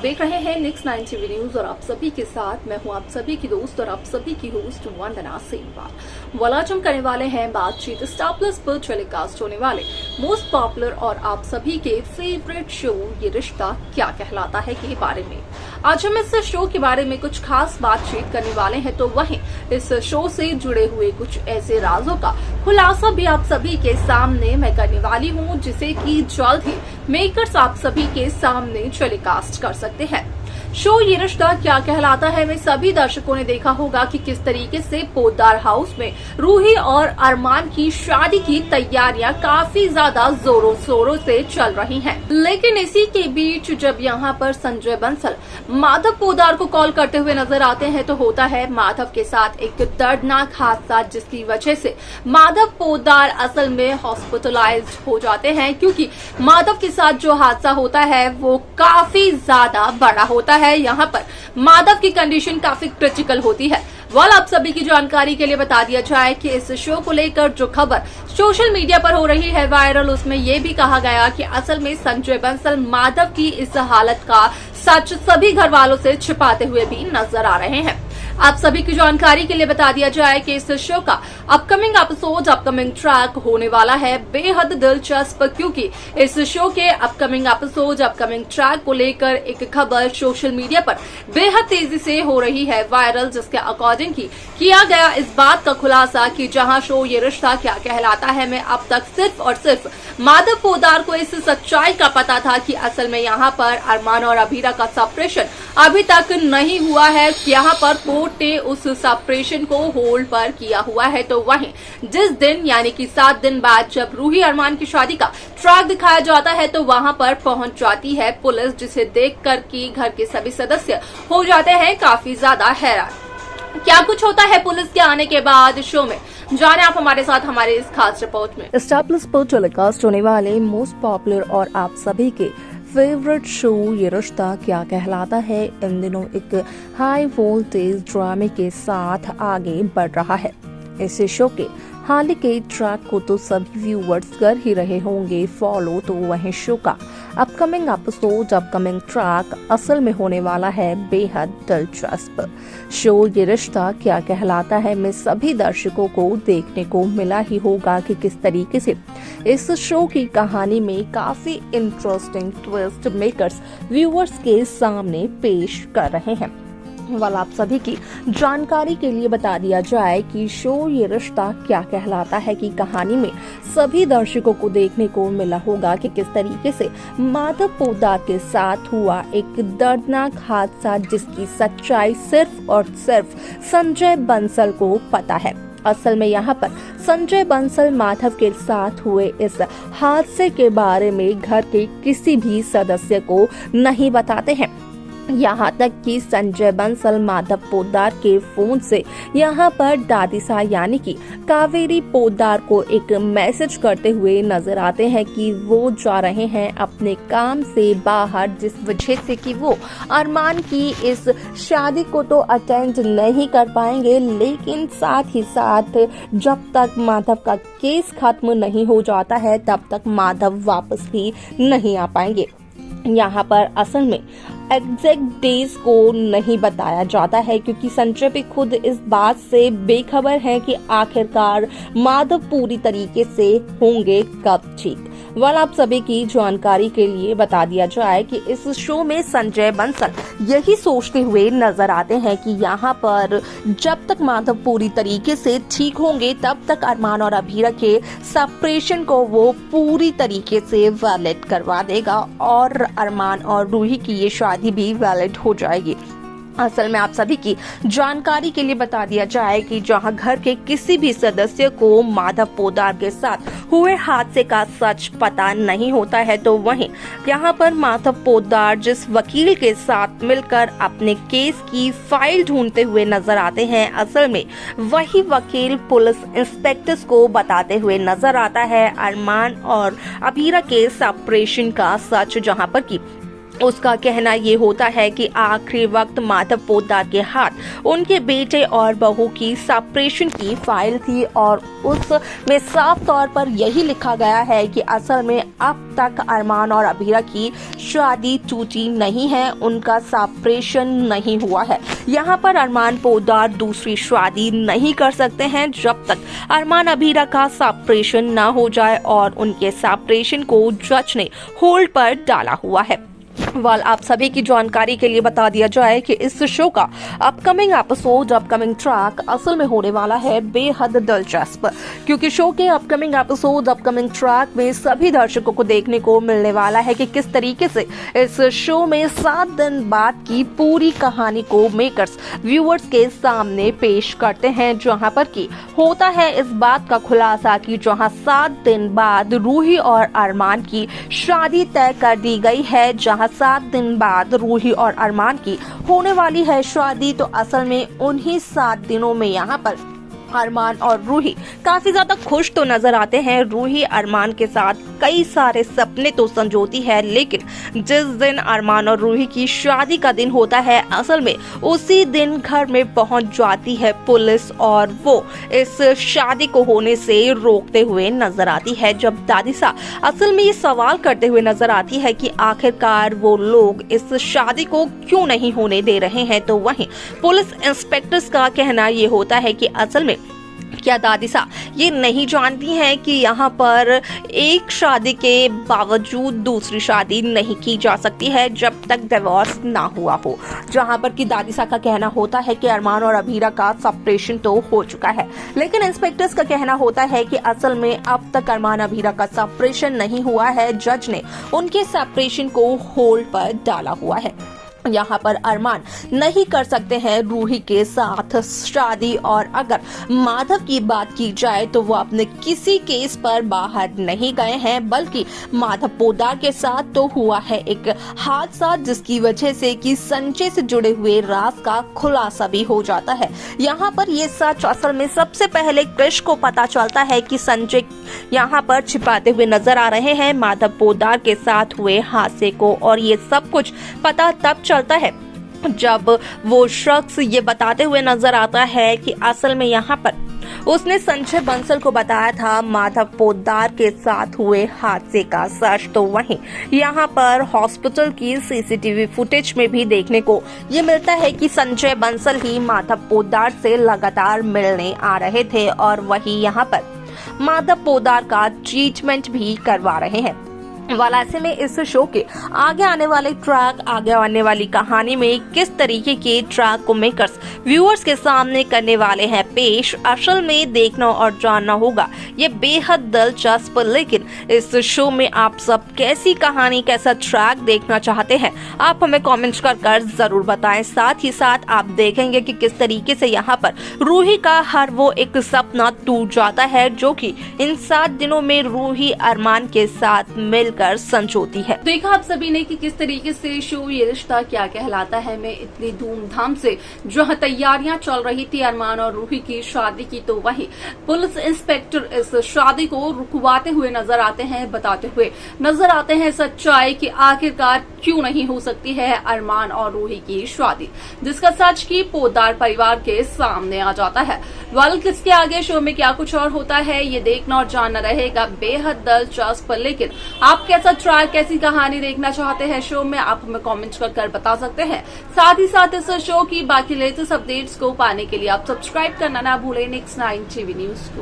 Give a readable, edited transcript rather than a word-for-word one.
देख रहे हैं नेक्स्ट 9 टीवी न्यूज और आप सभी के साथ मैं हूं आप सभी की दोस्त और आप सभी की होस्ट वंदना सेमवाल। वालाजम करने वाले हैं बातचीत स्टार प्लस पर टेलीकास्ट होने वाले मोस्ट पॉपुलर और आप सभी के फेवरेट शो ये रिश्ता क्या कहलाता है के बारे में। आज हम इस शो के बारे में कुछ खास बातचीत करने वाले हैं, तो वहीं इस शो से जुड़े हुए कुछ ऐसे राजों का खुलासा भी आप सभी के सामने मैं करने वाली हूं, जिसे कि जल्द ही मेकर्स आप सभी के सामने टेलीकास्ट कर सकते हैं। शो ये रिश्ता क्या कहलाता है में सभी दर्शकों ने देखा होगा कि किस तरीके से पोद्दार हाउस में रूही और अरमान की शादी की तैयारियां काफी ज्यादा जोरों शोरों से चल रही हैं। लेकिन इसी के बीच जब यहाँ पर संजय बंसल माधव पोद्दार को कॉल करते हुए नजर आते हैं, तो होता है माधव के साथ एक दर्दनाक हादसा, जिसकी वजह से माधव पोद्दार असल में हॉस्पिटलाइज्ड हो जाते हैं, क्योंकि माधव के साथ जो हादसा होता है वो काफी ज्यादा बड़ा होता है। यहाँ पर माधव की कंडीशन काफी क्रिटिकल होती है। आप सभी की जानकारी के लिए बता दिया जाए कि इस शो को लेकर जो खबर सोशल मीडिया पर हो रही है वायरल, उसमें ये भी कहा गया कि असल में संजय बंसल माधव की इस हालत का सच सभी घर वालों से छिपाते हुए भी नजर आ रहे हैं। आप सभी की जानकारी के लिए बता दिया जाए कि इस शो का अपकमिंग एपिसोड अपकमिंग ट्रैक होने वाला है बेहद दिलचस्प, क्योंकि इस शो के अपकमिंग एपिसोड अपकमिंग ट्रैक को लेकर एक खबर सोशल मीडिया पर बेहद तेजी से हो रही है वायरल, जिसके अकॉर्डिंग किया गया इस बात का खुलासा कि जहां शो ये रिश्ता क्या कहलाता है में अब तक सिर्फ और सिर्फ माधव पोद्दार को इस सच्चाई का पता था कि असल में यहाँ पर अरमान और अभीरा का सेपरेशन अभी तक नहीं हुआ है। यहाँ पर कोर्ट ने उस सेपरेशन को होल्ड पर किया हुआ है। तो वहीं जिस दिन यानी कि 7 दिन बाद जब रूही अरमान की शादी का ट्रैक दिखाया जाता है, तो वहां पर पहुंच जाती है पुलिस, जिसे देखकर कि घर के सभी सदस्य हो जाते हैं काफी ज्यादा हैरान। क्या कुछ होता है पुलिस के आने के बाद शो में, जाने आप हमारे साथ हमारे इस खास रिपोर्ट में। स्टार प्लस पर टेलीकास्ट होने वाले मोस्ट पॉपुलर और आप सभी के फेवरेट शो ये रिश्ता क्या कहलाता है इन दिनों एक हाई वोल्टेज ड्रामे के साथ आगे बढ़ रहा है। इस शो के हाल के ट्रैक को तो सभी व्यूअर्स कर ही रहे होंगे फॉलो, तो वहीं शो का अपकमिंग एपिसोड अपकमिंग ट्रैक असल में होने वाला है बेहद दिलचस्प। शो ये रिश्ता क्या कहलाता है में सभी दर्शकों को देखने को मिला ही होगा कि किस तरीके से इस शो की कहानी में काफी इंटरेस्टिंग ट्विस्ट मेकर्स व्यूअर्स के सामने पेश कर रहे हैं। आप सभी की जानकारी के लिए बता दिया जाए कि शो ये रिश्ता क्या कहलाता है की कहानी में सभी दर्शकों को देखने को मिला होगा कि किस तरीके से माधव पोद्दार के साथ हुआ एक दर्दनाक हादसा, जिसकी सच्चाई सिर्फ और सिर्फ संजय बंसल को पता है। असल में यहाँ पर संजय बंसल माधव के साथ हुए इस हादसे के बारे में घर के किसी भी सदस्य को नहीं बताते हैं। यहाँ तक कि संजय बंसल माधव पोद्दार के फोन से यहाँ पर दादी सा यानी कि कावेरी पोद्दार को एक मैसेज करते हुए नजर आते हैं कि वो जा रहे हैं अपने काम से बाहर, जिस वजह से कि वो अरमान की इस शादी को तो अटेंड नहीं कर पाएंगे, लेकिन साथ ही साथ जब तक माधव का केस खत्म नहीं हो जाता है तब तक माधव वापस भी नहीं आ पाएंगे। यहाँ पर असल में एग्जैक्ट डेज को नहीं बताया जाता है, क्योंकि संजय भी खुद इस बात से बेखबर है कि आखिरकार माधव पूरी तरीके से होंगे कब ठीक। आप सभी की जानकारी के लिए बता दिया जाए कि इस शो में संजय बंसल यही सोचते हुए नजर आते हैं कि यहाँ पर जब तक माधव पूरी तरीके से ठीक होंगे तब तक अरमान और अभीरा के सेपरेशन को वो पूरी तरीके से वैलिड करवा देगा और अरमान और रूही की ये शादी भी वैलिड हो जाएगी। असल में आप सभी की जानकारी के लिए बता दिया जाए कि जहां घर के किसी भी सदस्य को माधव पोद्दार के साथ हुए हादसे का सच पता नहीं होता है, तो वहीं यहां पर माधव पोद्दार जिस वकील के साथ मिलकर अपने केस की फाइल ढूंढते हुए नजर आते हैं, असल में वही वकील पुलिस इंस्पेक्टर्स को बताते हुए नजर आता है अरमान और अभीरा के सेपरेशन का सच, जहां पर की उसका कहना ये होता है कि आखिरी वक्त माधव पोद्दार के हाथ उनके बेटे और बहू की सेपरेशन की फाइल थी और उसमें साफ तौर पर यही लिखा गया है कि असल में अब तक अरमान और अबीरा की शादी टूटी नहीं है, उनका सेपरेशन नहीं हुआ है। यहाँ पर अरमान पोद्दार दूसरी शादी नहीं कर सकते हैं जब तक अरमान अबीरा का सेपरेशन न हो जाए और उनके सेपरेशन को जज ने होल्ड पर डाला हुआ है। वाल आप सभी की जानकारी के लिए बता दिया जाए कि इस शो का अपकमिंग एपिसोड, अपकमिंग ट्रैक असल में होने वाला है बेहद दिलचस्प, क्योंकि शो के अपकमिंग एपिसोड, अपकमिंग ट्रैक में सभी दर्शकों को देखने को मिलने वाला है कि किस तरीके से इस शो में 7 दिन बाद की पूरी कहानी को मेकर्स व्यूअर्स के सामने पेश करते हैं, जहां पर की होता है इस बात का खुलासा कि जहां 7 दिन बाद रूही और अरमान की शादी तय कर दी गई है, जहां 7 दिन बाद रूही और अरमान की होने वाली है शादी, तो असल में उन्हीं 7 दिनों में यहाँ पर अरमान और रूही काफी ज्यादा खुश तो नजर आते हैं। रूही अरमान के साथ कई सारे सपने तो संजोती है, लेकिन जिस दिन अरमान और रूही की शादी का दिन होता है, असल में उसी दिन घर में पहुंच जाती है पुलिस और वो इस शादी को होने से रोकते हुए नजर आती है। जब दादिसा असल में ये सवाल करते हुए नजर आती है कि आखिरकार वो लोग इस शादी को क्यों नहीं होने दे रहे हैं, तो वहीं पुलिस इंस्पेक्टर्स का कहना ये होता है कि असल में क्या दादिसा ये नहीं जानती हैं कि यहाँ पर एक शादी के बावजूद दूसरी शादी नहीं की जा सकती है जब तक डिवोर्स ना हुआ हो। जहाँ पर कि दादिसा का कहना होता है कि अरमान और अबीरा का सेपरेशन तो हो चुका है, लेकिन इंस्पेक्टर्स का कहना होता है कि असल में अब तक अरमान अबीरा का सेपरेशन नहीं हुआ है, जज ने उनके सेपरेशन को होल्ड पर डाला हुआ है। यहाँ पर अरमान नहीं कर सकते हैं रूही के साथ शादी, और अगर माधव की बात की जाए तो वो अपने किसी केस पर बाहर नहीं गए हैं, बल्कि माधव पोद्दार के साथ तो हुआ है एक हादसा जिसकी वजह से कि संजय से जुड़े हुए राज का खुलासा भी हो जाता है। यहाँ पर ये सच असल में सबसे पहले कृष को पता चलता है कि संजय यहाँ पर छिपाते हुए नजर आ रहे हैं माधव पोद्दार के साथ हुए हादसे को, और ये सब कुछ पता तब चलता है जब वो शख्स ये बताते हुए नजर आता है कि असल में यहाँ पर उसने संजय बंसल को बताया था माधव पोद्दार के साथ हुए हादसे का सच। तो वहीं यहाँ पर हॉस्पिटल की सीसीटीवी फुटेज में भी देखने को ये मिलता है कि संजय बंसल ही माधव पोद्दार से लगातार मिलने आ रहे थे और वही यहाँ पर माधव पोद्दार का ट्रीटमेंट भी करवा रहे हैं। वाला ऐसे में इस शो के आगे आने वाले ट्रैक, आगे आने वाली कहानी में किस तरीके के ट्रैक को मेकर्स व्यूअर्स के सामने करने वाले हैं पेश, असल में देखना और जानना होगा। ये बेहद दिलचस्प, लेकिन इस शो में आप सब कैसी कहानी, कैसा ट्रैक देखना चाहते हैं, आप हमें कमेंट कर जरूर बताएं। साथ ही साथ आप देखेंगे कि किस तरीके से यहाँ पर रूही का हर वो एक सपना टूट जाता है जो कि इन 7 दिनों में रूही अरमान के साथ मिलकर संजोती है। देखा आप सभी ने कि किस तरीके से शो ये रिश्ता क्या कहलाता है में इतनी धूमधाम से जहां तैयारियां चल रही थी अरमान और रूही की शादी की, तो वहीं पुलिस इंस्पेक्टर इस शादी को रुकवाते हुए नजर आते हैं, बताते हुए नजर आते हैं सच्चाई कि आखिरकार क्यों नहीं हो सकती है अरमान और रूही की शादी, जिसका सच की पोद्दार परिवार के सामने आ जाता है। वाल किसके आगे शो में क्या कुछ और होता है ये देखना और जानना रहेगा बेहद दिलचस्प, लेकिन आप कैसा ट्रैक, कैसी कहानी देखना चाहते हैं शो में, आप हमें कमेंट कर बता सकते हैं। साथ ही साथ इस शो की बाकी लेटेस्ट अपडेट्स को पाने के लिए आप सब्सक्राइब करना ना भूलें नेक्स्ट 9 टीवी न्यूज को।